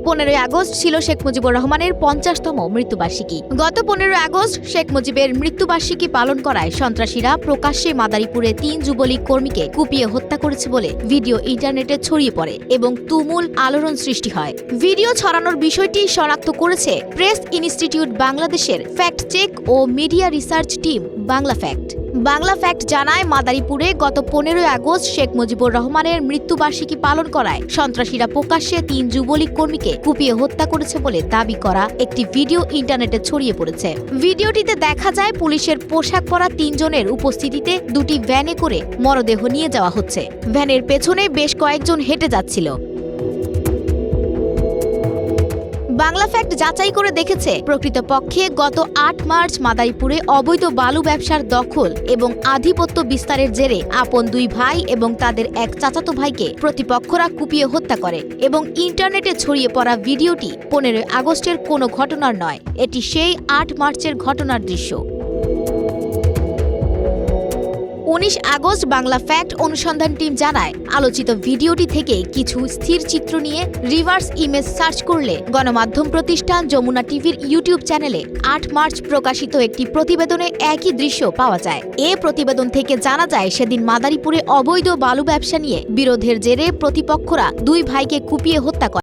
15 August ছিল শেখ মুজিবুর রহমানের 50তম মৃত্যুবার্ষিকী। গত 15 আগস্ট শেখ মুজিবের মৃত্যুবার্ষিকী পালন করায় সন্ত্রাসীরা প্রকাশ্যে মাদারীপুরে 3 যুবলীগ কর্মীকে কুপিয়ে হত্যা করেছে বলে ভিডিও ইন্টারনেটে ছড়িয়ে পড়ে এবং তুমুল আলোড়ন সৃষ্টি হয়। ভিডিও ছড়ানোর বিষয়টি শনাক্ত করেছে প্রেস ইনস্টিটিউট বাংলাদেশের ফ্যাক্ট চেক ও media research team Bangla fact. Bangla fact জানায়, মাদারীপুরে গত 15 আগস্ট শেখ মুজিবুর রহমানের মৃত্যুবার্ষিকী পালন করায় সন্ত্রাসীরা প্রকাশ্যে 3 যুবলীগ কর্মীকে কুপিয়ে হত্যা করেছে বলে দাবি করা একটি ভিডিও ইন্টারনেটে ছড়িয়ে পড়েছে। ভিডিওটিতে দেখা যায় পুলিশের পোশাক পরা 3 জনের উপস্থিতিতে দুটি ভ্যানে করে মরদেহ নিয়ে যাওয়া হচ্ছে। ভ্যানের পেছনে বেশ কয়েকজন হেঁটে যাচ্ছিল। বাংলা ফ্যাক্ট যাচাই করে দেখেছে, প্রকৃতপক্ষে গত 8 মার্চ মাদারীপুরে অবৈধ বালু ব্যবসার দখল এবং আধিপত্য বিস্তারের জেরে আপন 2 ভাই এবং তাদের এক চাচাতো ভাইকে প্রতিপক্ষরা কুপিয়ে হত্যা করে এবং ইন্টারনেটে ছড়িয়ে পড়া ভিডিওটি 15 আগস্টের কোনো ঘটনার নয়, এটি সেই 8 মার্চের ঘটনার দৃশ্য। 19 আগস্ট বাংলা ফ্যাক্ট অনুসন্ধান টিম জানায়, আলোচিত ভিডিওটি থেকে কিছু স্থির চিত্র নিয়ে রিভার্স ইমেজ সার্চ করলে গণমাধ্যম প্রতিষ্ঠান যমুনা টিভির ইউটিউব চ্যানেলে 8 মার্চ প্রকাশিত একটি প্রতিবেদনে একই দৃশ্য পাওয়া যায়। এ প্রতিবেদন থেকে জানা যায়, সেদিন মাদারীপুরে অবৈধ বালু ব্যবসা নিয়ে বিরোধের জেরে প্রতিপক্ষরা 2 ভাইকে কুপিয়ে হত্যা করে।